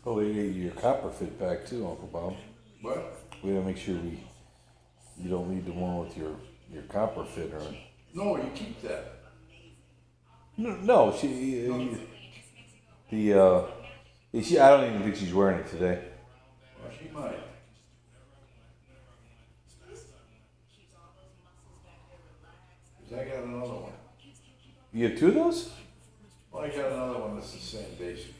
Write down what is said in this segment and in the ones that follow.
Oh, we get your copper fit back too, Uncle Bob. What? We gotta make sure you don't need the one with your copper fit on. No, you keep that. No, I don't even think she's wearing it today. Well, she might. Cause I got another one. You have two of those? Well, I got another one that's the same basic.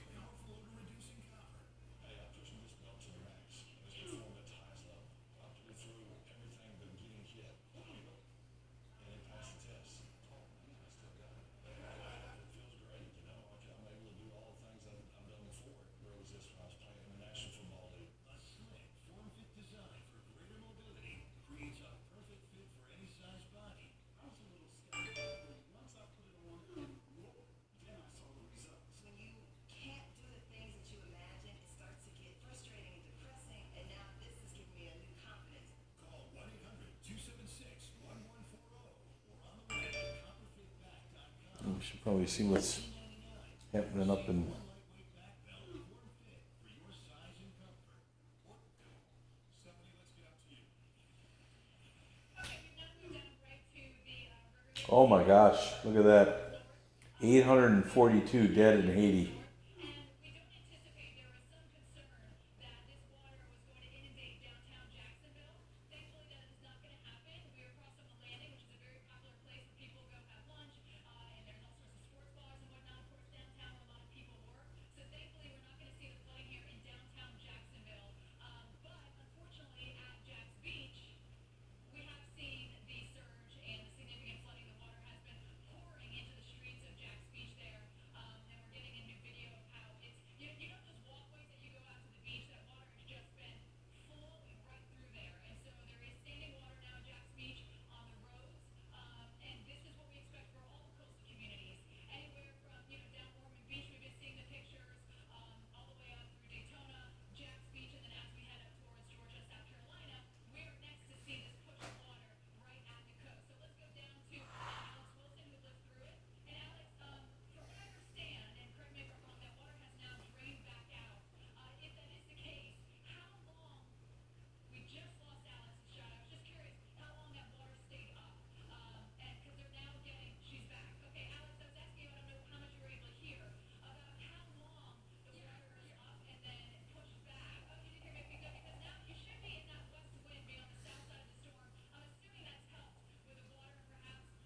We should probably see what's happening up in. Oh my gosh, look at that. 842 dead in Haiti.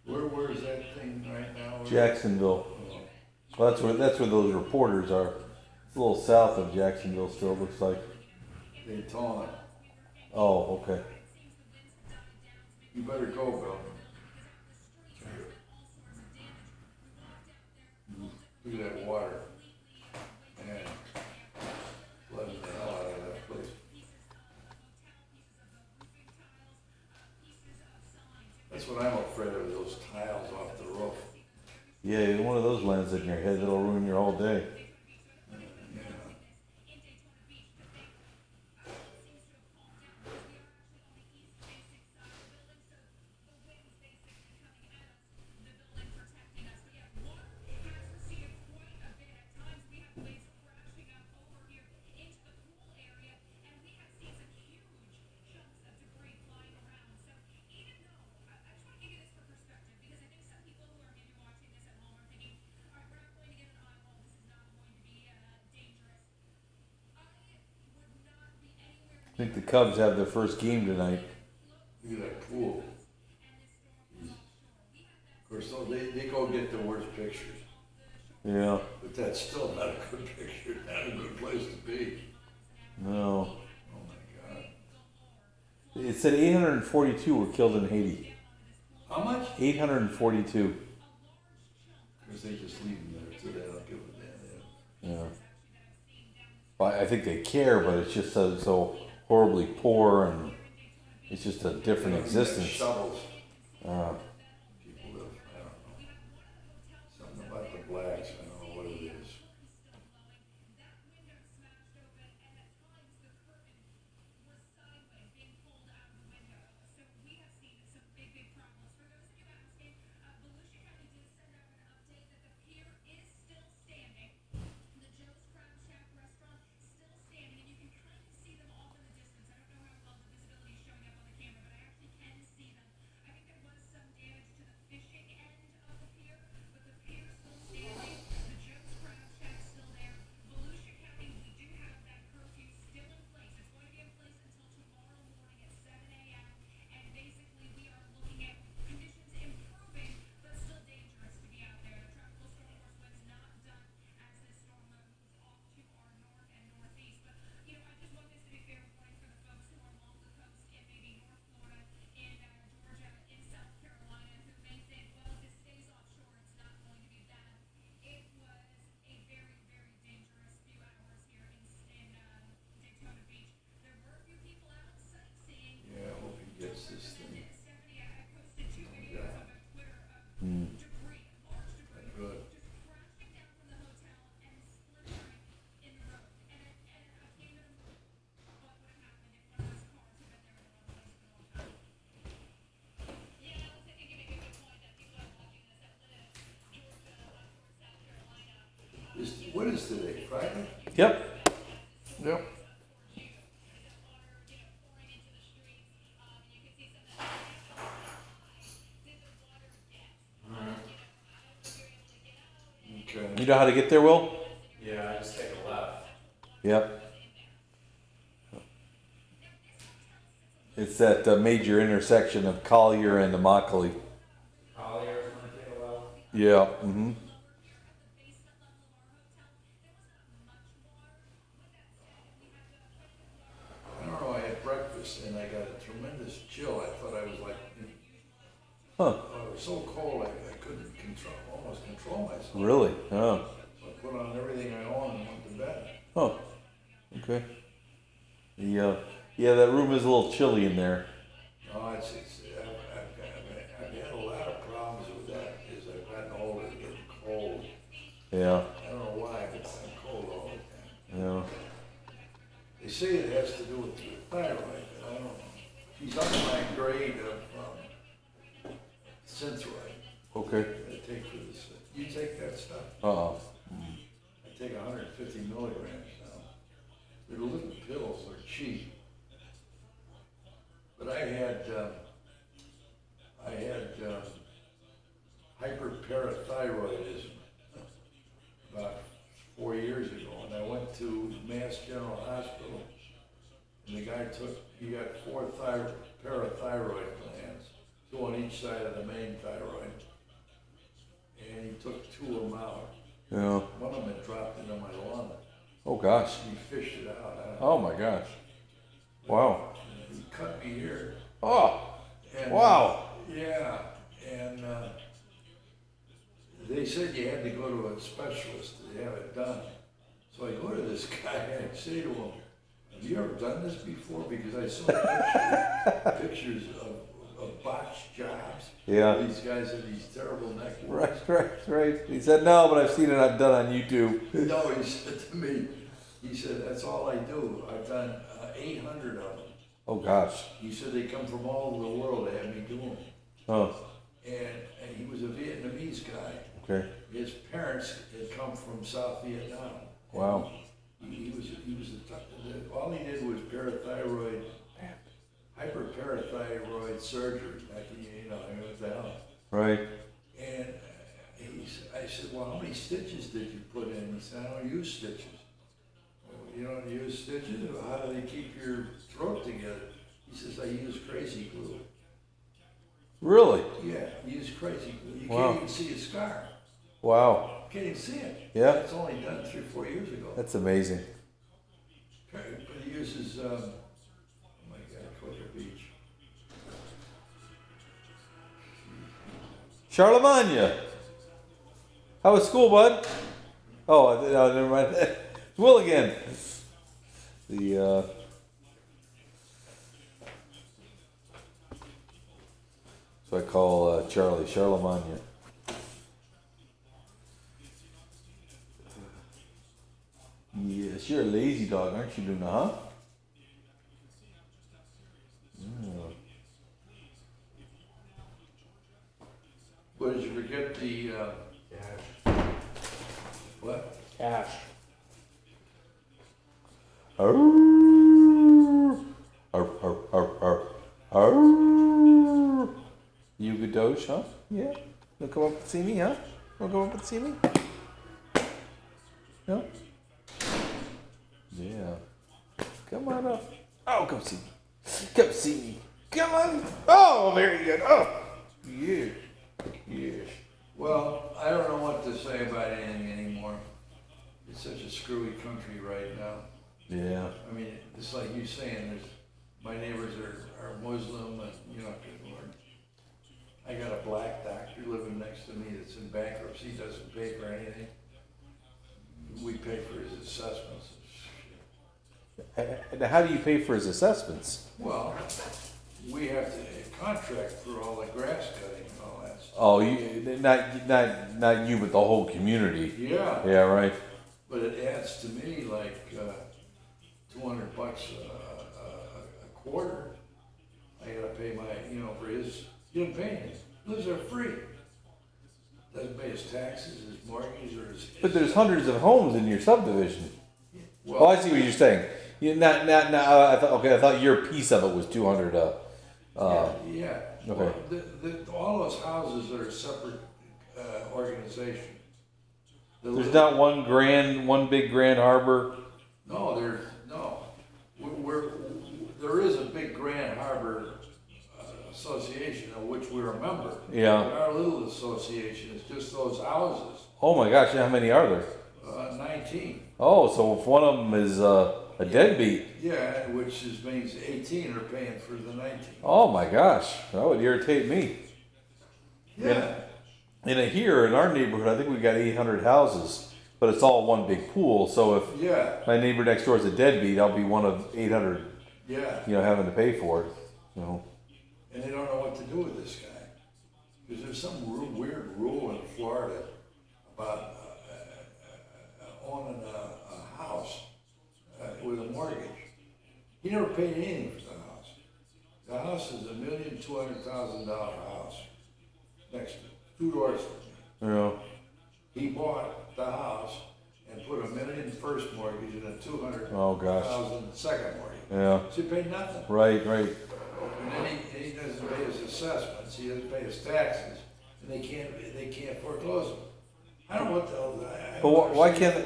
Where is that thing right now? Jacksonville. Well, that's where those reporters are. It's a little south of Jacksonville still, it looks like. Daytona. Oh, okay. You better go, Bill. Look at that water. Man, flooding the hell out of that place. That's what I'm afraid of, those tiles off the roof. Yeah, one of those lands in your head that'll ruin your whole day. I think the Cubs have their first game tonight. Look at that pool. Of course, so they go get the worst pictures. Yeah. But that's still not a good picture, not a good place to be. No. Oh my God. It said 842 were killed in Haiti. How much? 842. Because they just leave them there too, they don't give a damn. Yeah. Well, I think they care, but it's just so horribly poor, and it's just a different existence. Shovels. People live, I don't know. Something about the blacks, I don't know what it is. What is today, Friday? Yep. Yep. Okay. You know how to get there, Will? Yeah, I just take a left. Yep. It's that major intersection of Collier and Immokalee. Collier's gonna take a left. Yeah. Mm-hmm. I don't know, I had breakfast and I got a tremendous chill. I thought I was like, Huh. oh, it was so cold I couldn't almost control myself. Really? Oh. So I put on everything I own and went to bed. Huh. Okay. Yeah, that room is a little chilly in there. No, I've had a lot of problems with that as I've gotten older, getting cold. Yeah. I don't know why, but I'm cold all the time. Yeah. They say it has to do with the thyroid, but I don't know. She's up my grade of Synthroid. Okay. I take for this. You take that stuff? Uh-oh. I take 150 milligrams now. They're little pills, they're cheap. But I had hyperparathyroidism about 4 years ago, and I went to Mass General Hospital, and the guy he got 4 parathyroid glands, 2 on each side of the main thyroid, and he took 2 of them out. Yeah. One of them had dropped into my lung. Oh gosh. He fished it out. Oh my gosh. Wow. He cut me here. Oh. And, Wow. Yeah, and they said you had to go to a specialist to have it done. So I go to this guy and I say to him, have you ever done this before? Because I saw pictures of botched jobs. Yeah. These guys have these terrible neck wounds. Right. He said, no, but I've seen it done on YouTube. No, he said to me, he said, that's all I do. I've done 800 of them. Oh gosh. He said they come from all over the world to have me do them. Oh. And he was a Vietnamese guy. Okay. His parents had come from South Vietnam. Wow. He was all he did was hyperparathyroid surgery. It was out. Right. And I said, well, how many stitches did you put in? He said, I don't use stitches. Well, you don't use stitches? How do they keep your throat together? He says, I use crazy glue. Really? Yeah, you use crazy glue. You Wow. can't even see a scar. Wow. Can't even see it. Yeah. That's only done 3 or 4 years ago. That's amazing. But he uses, oh my God, Quaker Beach. Charlemagne. How was school, bud? Oh, never mind. It's Will again. So I call Charlie Charlemagne. Yes, you're a lazy dog, aren't you, Luna, huh? Yeah. What, did you forget the, Cash. what? Cash. Arr, arr, arr, arr, arr, arr. You Gadosh, huh? Yeah. You'll come up and see me, huh? You'll come up and see me? No? Yeah. Come on up. Oh, come see me. Come see me. Come on. Oh, very good. Oh, yeah. Yes. Well, I don't know what to say about anything anymore. It's such a screwy country right now. Yeah. I mean, it's like you saying, my neighbors are Muslim, and good Lord. I got a black doctor living next to me that's in bankruptcy, doesn't pay for anything. We pay for his assessments. And how do you pay for his assessments? Well, we have to contract for all the grass cutting and all that stuff. Oh, not you, but the whole community. Yeah. Yeah, right. But it adds to me like $200 a quarter. I gotta pay my, for his. He didn't pay anything. Lives there free. doesn't pay his taxes, his mortgage, or his. But there's hundreds of homes in your subdivision. Well, Oh, I see what you're saying. You not. I thought. Okay, I thought your piece of it was 200. yeah. Okay. Well, all those houses are a separate organization. There's not one big Grand Harbor. No, there is a big Grand Harbor association of which we're a member. Yeah. But our little association is just those houses. Oh my gosh, how many are there? 19. Oh, so if one of them is a deadbeat. Yeah, which means 18 are paying for the 19. Oh my gosh, that would irritate me. Yeah. Here in our neighborhood, I think we got 800 houses, but it's all one big pool. So if my neighbor next door is a deadbeat, I'll be one of 800. Yeah. Having to pay for it. And they don't know what to do with this guy because there's some weird rule in Florida about owning a house with a mortgage. He never paid anything for the house. The house is $1,200,000 house next to 2 doors from me. Yeah. He bought the house and put $1 million first mortgage and a $200,000 second mortgage. Yeah. So he paid nothing. Right. And then he doesn't pay his assessments. He doesn't pay his taxes, and they can't foreclose him. I don't know what the hell. But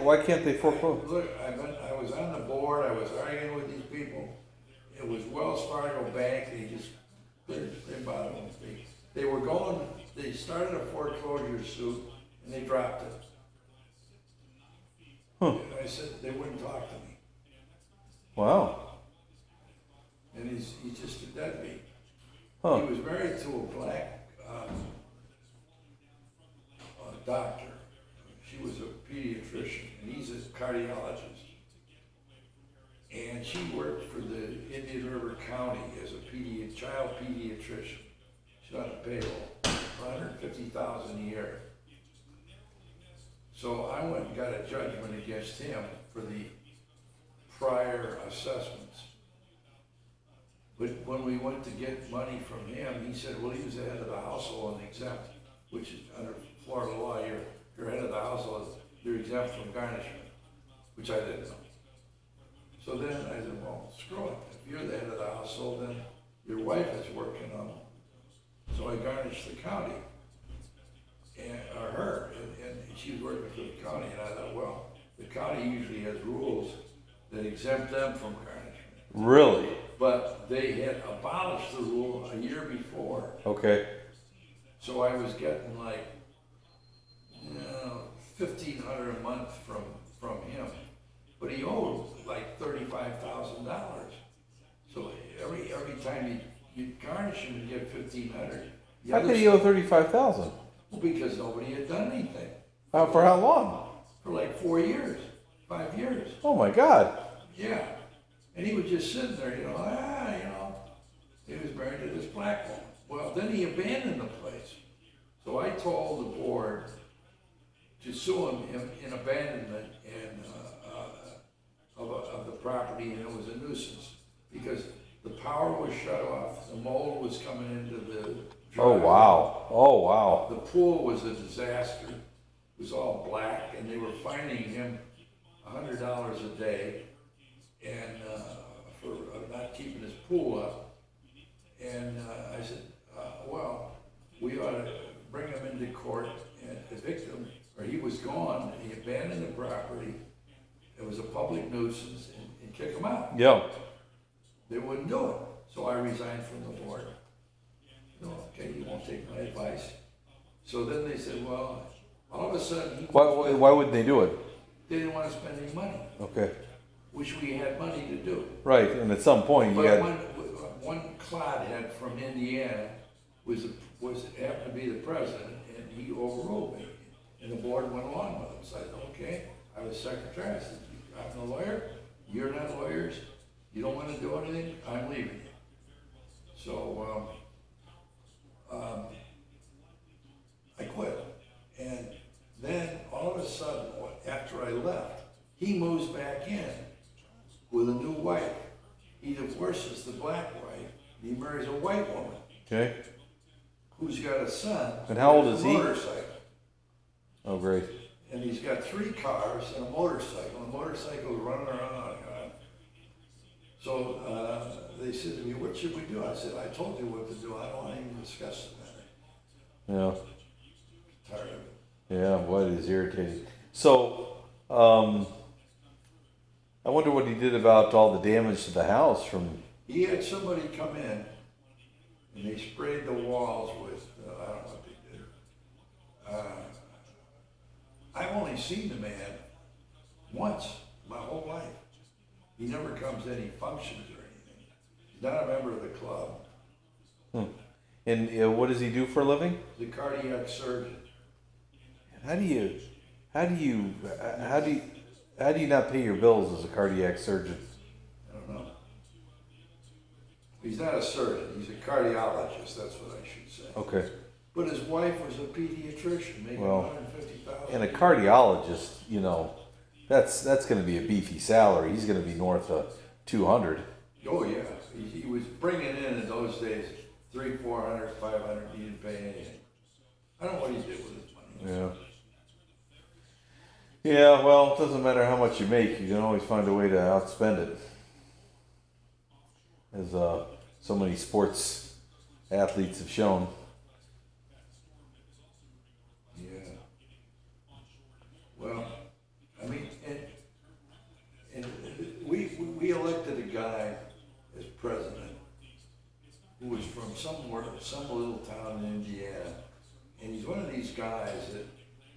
why can't they foreclose? Look, I was on the board. I was arguing with these people. It was Wells Fargo Bank. They bothered me. They started a foreclosure suit and they dropped it. Huh. And I said they wouldn't talk to me. Wow. And he's just a deadbeat. Huh. He was married to a black doctor. She was a pediatrician, and he's a cardiologist. And she worked for the Indian River County as a child pediatrician. She's on a payroll, $150,000 a year. So I went and got a judgment against him for the prior assessments. But when we went to get money from him, he said, well, he was the head of the household and exempt, which is under Florida law, you're head of the household, you're exempt from garnishment, which I didn't know. So then I said, well, screw it. If you're the head of the household, then your wife is working on it. So I garnished the county, or her, and she was working for the county, and I thought, well, the county usually has rules that exempt them from garnishment. Really? But they had abolished the rule a year before. Okay. So I was getting like, $1,500 a month from him. But he owed like $35,000. So every time you garnish him and get $1,500. How could he owe $35,000? Well, because nobody had done anything. For how long? For like 4 years, 5 years. Oh my God. Yeah. And he was just sitting there, he was married to this black woman. Well, then he abandoned the place. So I told the board to sue him in abandonment and of the property, and it was a nuisance because the power was shut off, the mold was coming into the driveway. Oh wow. The pool was a disaster. It was all black, and they were fining him $100 a day and for not keeping his pool up. And I said, well, we ought to bring him into court and evict him, or he was gone, and he abandoned the property. It was a public nuisance, and kick him out. Yeah. They wouldn't do it. So I resigned from the board. Okay, you won't take my advice. So then they said, well, all of a sudden... Why would they do it? They didn't want to spend any money. Okay. Which we had money to do. Right, and at some point you but got... One clodhead from Indiana happened to be the president, and he overruled me. And the board went along with him. So I said, okay, I was secretary. I said, I'm a lawyer, you're not lawyers, you don't want to do anything, I'm leaving you. So I quit. And then all of a sudden, after I left, he moves back in with a new wife. He divorces the black wife, and he marries a white woman. Okay. Who's got a son. And how old is he? Motorcycle. Oh, great. And he's got 3 cars and a motorcycle. The motorcycle's running around. So they said to me, what should we do? I said, I told you what to do. I don't want to even discuss the matter. Yeah. Tired of it. Yeah, boy, it is irritating. So, I wonder what he did about all the damage to the house from... He had somebody come in and they sprayed the walls with, I don't know what they did. I've only seen the man once my whole life. He never comes to any functions or anything. He's not a member of the club. And what does he do for a living? He's a cardiac surgeon. How do you not pay your bills as a cardiac surgeon? I don't know. He's not a surgeon. He's a cardiologist. That's what I should say. Okay. But his wife was a pediatrician, making $150,000. And a cardiologist, you know, that's going to be a beefy salary. He's going to be north of 200. Oh yeah, he was bringing in those days 300, 400, 500. He didn't pay anything. I don't know what he did with his money. Yeah. Yeah, well, it doesn't matter how much you make. You can always find a way to outspend it. As so many sports athletes have shown. Yeah. Well, I mean, and we elected a guy as president who was from some little town in Indiana, and he's one of these guys that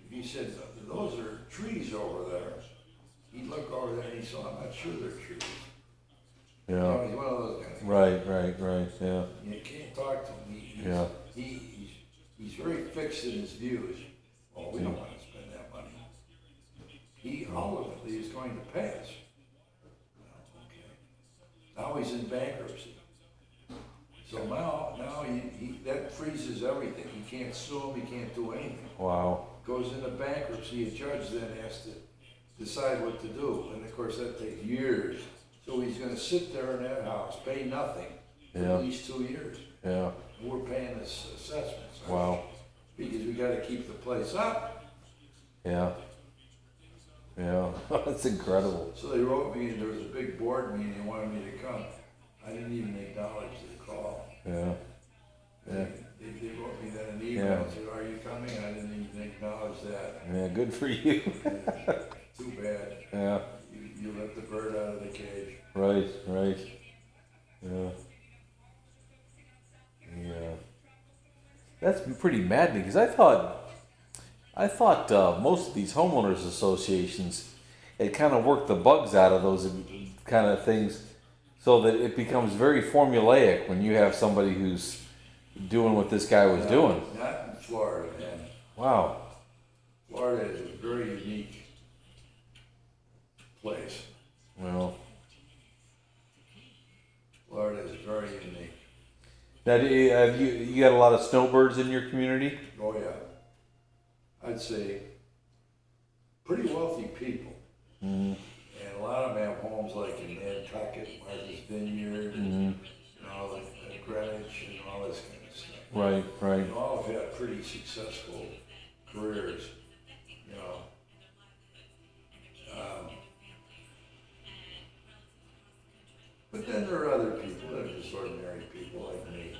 if you said those are trees over there, he'd look over there and he said, I'm not sure they're trees. Yeah. You know, he's one of those guys. Right, yeah. You can't talk to him. He's very fixed in his views. Oh, we don't want to spend that money. He ultimately is going to pass. Okay. Now he's in bankruptcy. So now he that freezes everything. He can't sue him. He can't do anything. Wow. Goes into bankruptcy. A judge then has to decide what to do, and of course that takes years. So he's going to sit there in that house, pay nothing for at least 2 years. Yeah. And we're paying this assessments. Wow. Because we got to keep the place up. Yeah. That's incredible. So they wrote me, and there was a big board meeting. They wanted me to come. I didn't even acknowledge the call. Yeah. They wrote me then an email and said, "Are you coming?" I didn't even acknowledge that. Yeah, good for you. Too bad. Yeah. You let the bird out of the cage. Right. Yeah. That's pretty maddening because I thought most of these homeowners associations had kind of worked the bugs out of those kind of things so that it becomes very formulaic when you have somebody who's doing what this guy was doing. Not in Florida, man. Wow. Florida is a very unique place. Well. Florida is very unique. Now, you got a lot of snowbirds in your community? Oh yeah. I'd say pretty wealthy people. Mm-hmm. And a lot of them have homes like in Nantucket, Martha's Vineyard, and all the Greenwich and all this kind of stuff. Right. And all have had pretty successful careers, you know. But then there are other people that are just ordinary people like me.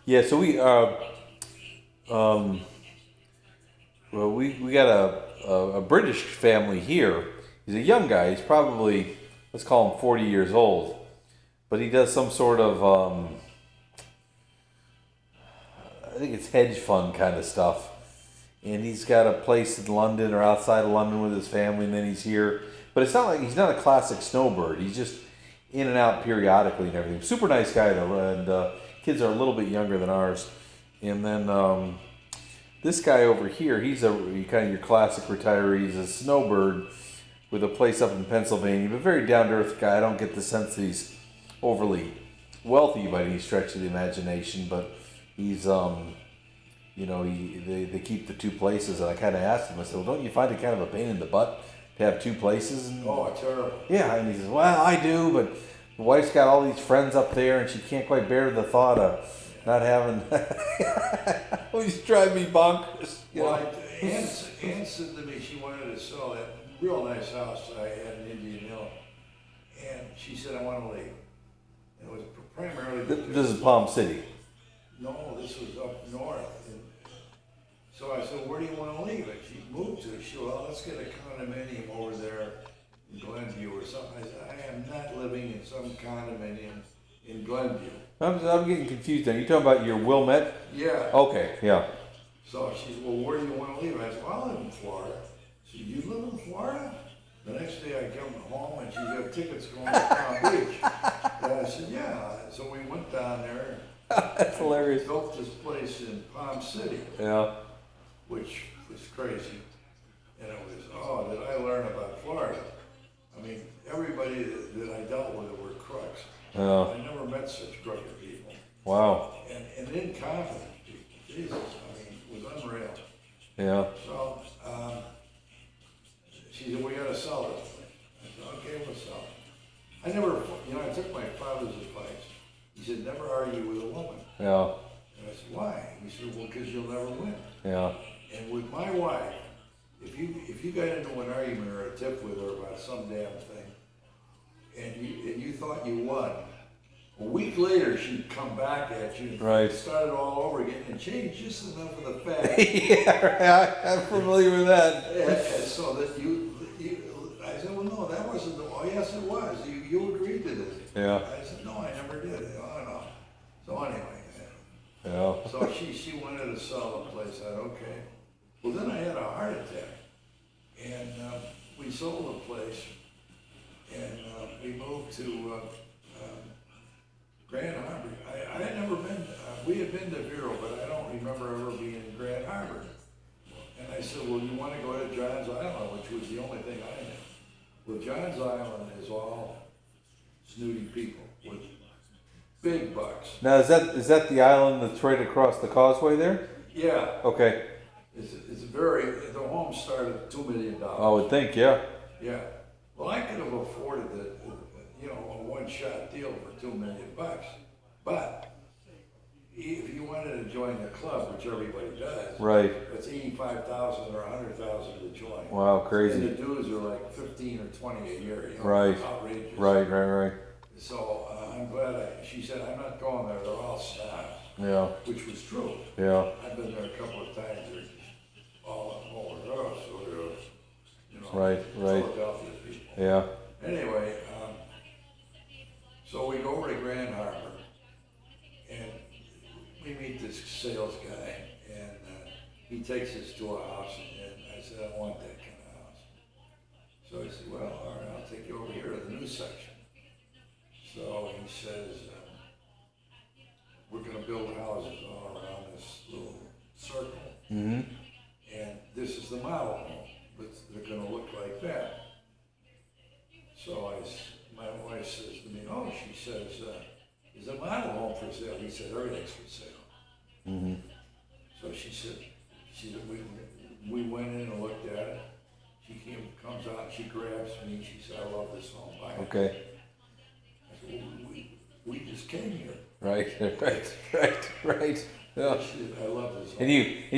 Yeah. So we well, we got a British family here. He's a young guy. He's probably, let's call him 40 years old, but he does some sort of I think it's hedge fund kind of stuff. And he's got a place in London or outside of London with his family, and then he's here. But it's not like he's not a classic snowbird. He's just in and out periodically and everything. Super nice guy though, and kids are a little bit younger than ours. And then this guy over here, he's kind of your classic retiree. He's a snowbird with a place up in Pennsylvania, but very down to earth guy. I don't get the sense that he's overly wealthy by any stretch of the imagination, but he's you know, they keep the 2 places, and I kind of asked him, I said, well, don't you find it kind of a pain in the butt to have 2 places? And, Oh, terrible. yeah, and he says, well, I do, but the wife's got all these friends up there, and she can't quite bear the thought of not having. Always drive me bonkers. You Well, know? Ann said to me she wanted to sell that real nice house I had in Indian Hill, and she said I want to leave. And it was primarily This is Palm City. no, this was up north. And so I said, where do you want to leave? And she moved to. She said, well, let's get a condominium over there in Glenview or something. I said, I am not living in some condominium in Glenview. I'm getting confused now. You talking about your Wilmette? Yeah. Okay, yeah. So she said, well, where do you want to live? I said, well, I live in Florida. She said, you live in Florida? The next day I come home and she got tickets going to Palm Beach. And I said, yeah. So we went down there. That's hilarious. Built this place in Palm City, Yeah. which was crazy. And it was, oh, did I learn about Florida? I mean, everybody that I dealt with were crooks. Yeah. I never met such crooked people. Wow. And incompetent people. Jesus, I mean, it was unreal. Yeah. So, she said, we gotta sell this place. I said, okay, we'll sell it. I never, I took my father's advice. He said, never argue with a woman. Yeah. And I said, why? He said, well, because you'll never win. Yeah. And with my wife, if you got into an argument or a tip with her about some damn thing, and you thought you won, a week later she'd come back at you and Right. start it all over again and change just enough of the facts. Yeah, I'm familiar with that. And so that I said, well, no, that wasn't the, oh, yes, it was. You agreed to this. Yeah. I said, no, I never did. Oh, no. So anyway. Yeah. So she wanted to sell the place. I said, okay. Well, then I had a heart attack. And we sold the place. And we moved to Grand Harbor. I had never been, we had been to Vero, but I don't remember ever being in Grand Harbor. And I said, well, you want to go to John's Island, which was the only thing I knew. Well, John's Island is all snooty people with big bucks. Now is that the island that's right across the causeway there? Yeah, Okay. it's very, the home started at $2 million. I would think, yeah. Yeah. Well, I could have afforded a one-shot deal for $2 million. But if you wanted to join the club, which everybody does, Right. it's $85,000 or $100,000 to join. Wow, And crazy. the dues are like 15 or 20 a year. Right. Outrageous. Right. So I'm glad she said, I'm not going there, they're all snobs, Yeah. which was true. Yeah. I've been there a couple of times, they're just all over us, Right. Philadelphia people. Yeah. Anyway, so we go over to Grand Harbor, and we meet this sales guy, and he takes us to a house, and I said, I want that kind of house. So he said, well, all right, I'll take you over here to the new section. So he says, we're gonna build houses all around this little circle, Mm-hmm. and this is the model home, but they're gonna look like that. So my wife says to me, oh, she says, is the model home for sale? He said, everything's for sale. Mm-hmm. So she said, we went in and looked at it. She comes out, she grabs me, she said, I love this home. Buy it. Okay. I said, well, we just came here. Right. Yeah. She said, I love this home. And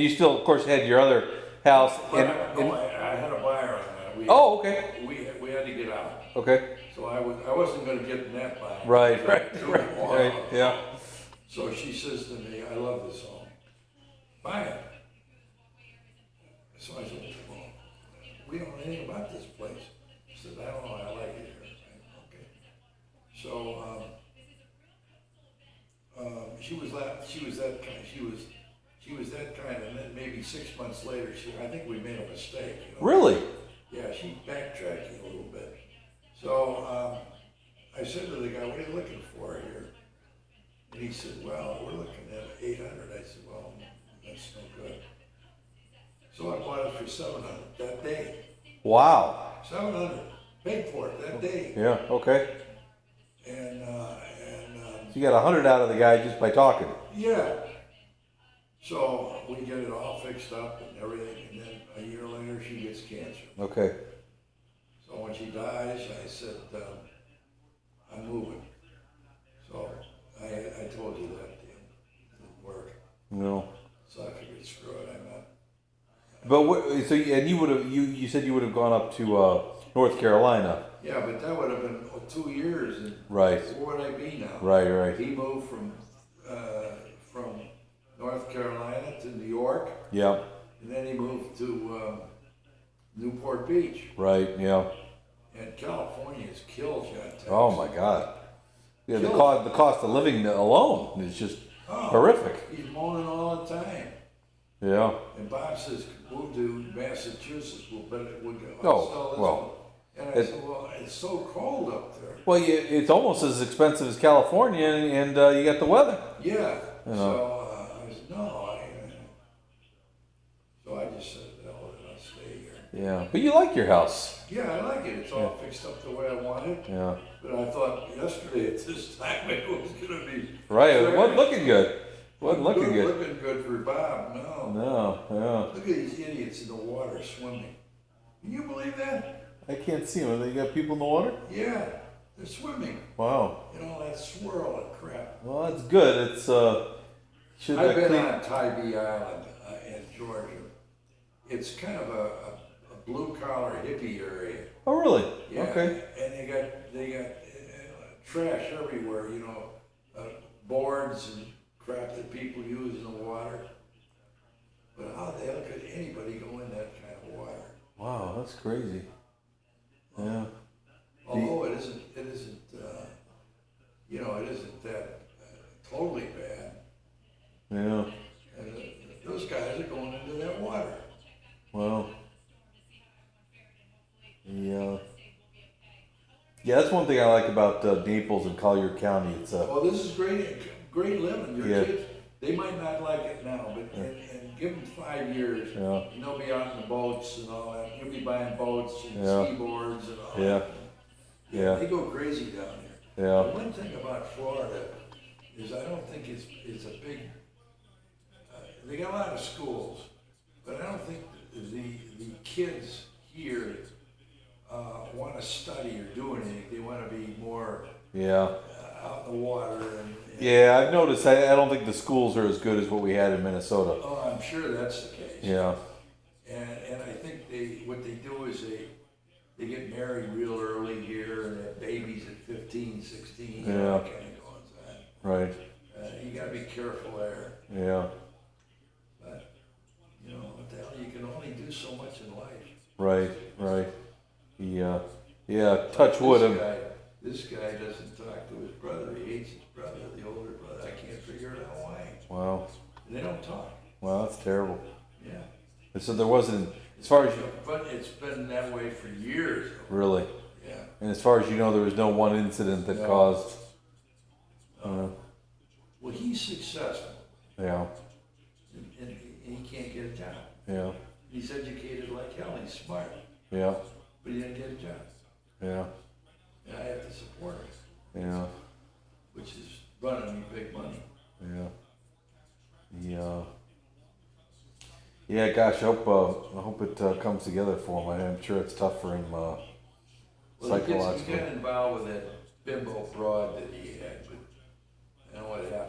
you still, of course, had your other house. I had a buyer on that. Oh, okay. We had to get out. Okay. So I wasn't going to get in that buy. Right. Yeah. So she says to me, I love this home. Buy it. So I said, well, we don't know anything about this place. She said, I don't know, I like it here. Okay. So she was that kind, and then maybe 6 months later, I think we made a mistake. Really? Yeah, she backtracked a little bit. So I said to the guy, what are you looking for here? And he said, well, we're looking at 800. I said, well, that's no good. So I bought it for 700 that day. Wow. 700. Paid for it that day. Yeah. Okay. And So you got 100 out of the guy just by talking. yeah. So we get it all fixed up and everything, and then a year later she gets cancer. Okay. So when she dies, I said, I'm moving. So I told you that No. So I figured, screw it, I'm not. But what, so and you would have you said you would have gone up to North Carolina. Yeah, but that would have been 2 years, and Right. where would I be now? Right. He moved from North Carolina to New York, Yep. and then he moved to Newport Beach. Right. Yeah. And California has killed you on taxes. Oh my God. Yeah. The Killed. cost of living alone is just horrific. He's moaning all the time. Yeah. And Bob says, move to Massachusetts, but it would go. Oh, well. And I said, well, it's so cold up there. Well, it's almost as expensive as California, and you got the weather. Yeah. You know. So I said, no. So I just said, no, I'll stay here. Yeah. But you like your house. Yeah, I like it. It's all fixed up the way I want it. Yeah. But I thought yesterday at this time it was going to be. Right. It wasn't looking good. Wasn't looking good. Looking good for Bob, no. No. Yeah. Look at these idiots in the water swimming. Can you believe that? I can't see them. They got people in the water? Yeah, they're swimming. Wow. You know, that swirl and crap. Well, that's good. It's should I've been clean- on Tybee Island in Georgia. It's kind of a blue collar hippie area. Oh, really? Yeah. Okay. And they got trash everywhere. You know, boards and crap that people use in the water. But how the hell could anybody go in that kind of water? Wow, that's crazy. Yeah. Although it isn't, you know, it isn't that totally bad. Yeah. And those guys are going into that water. Well. Yeah. Yeah, that's one thing I like about Naples and Collier County. It's Well, this is great living. Your Yeah. kids, they might not like it now, but and give them 5 years, Yeah. and they'll be out in the boats and all that. You'll be buying boats and Yeah. ski boards and all Yeah. that. Yeah. They go crazy down there. Yeah. The one thing about Florida is I don't think it's a big. They got a lot of schools, but I don't think the kids here want to study or do anything. They want to be more Yeah. out in the water and Yeah, I've noticed. I don't think the schools are as good as what we had in Minnesota. Oh, I'm sure that's the case. Yeah. And I think what they do is they get married real early here and have babies at 15, 16, you know, Yeah. that kind of goes on. Right. You got to be careful there. Yeah. But, you know, what the hell, you can only do so much in life. Right. Yeah. Yeah. Touch wood. This guy doesn't talk to his brother. He hates his brother, the older brother. I can't figure out why. Wow. And they don't talk. Wow, that's terrible. Yeah. So there wasn't, as far as you, But it's been that way for years. really, Yeah. and as far as you know, there was no one incident that No. caused. Well, he's successful, Yeah. and he can't get a job. Yeah. He's educated like hell. He's smart, Yeah. but he didn't get a job. Yeah. And I have to support him, Yeah. which is running me big money. Yeah. Yeah. Yeah. Gosh, I hope it comes together for him. I'm sure it's tough for him Well, psychologically. he got involved with that bimbo broad that he had, but I know what happened.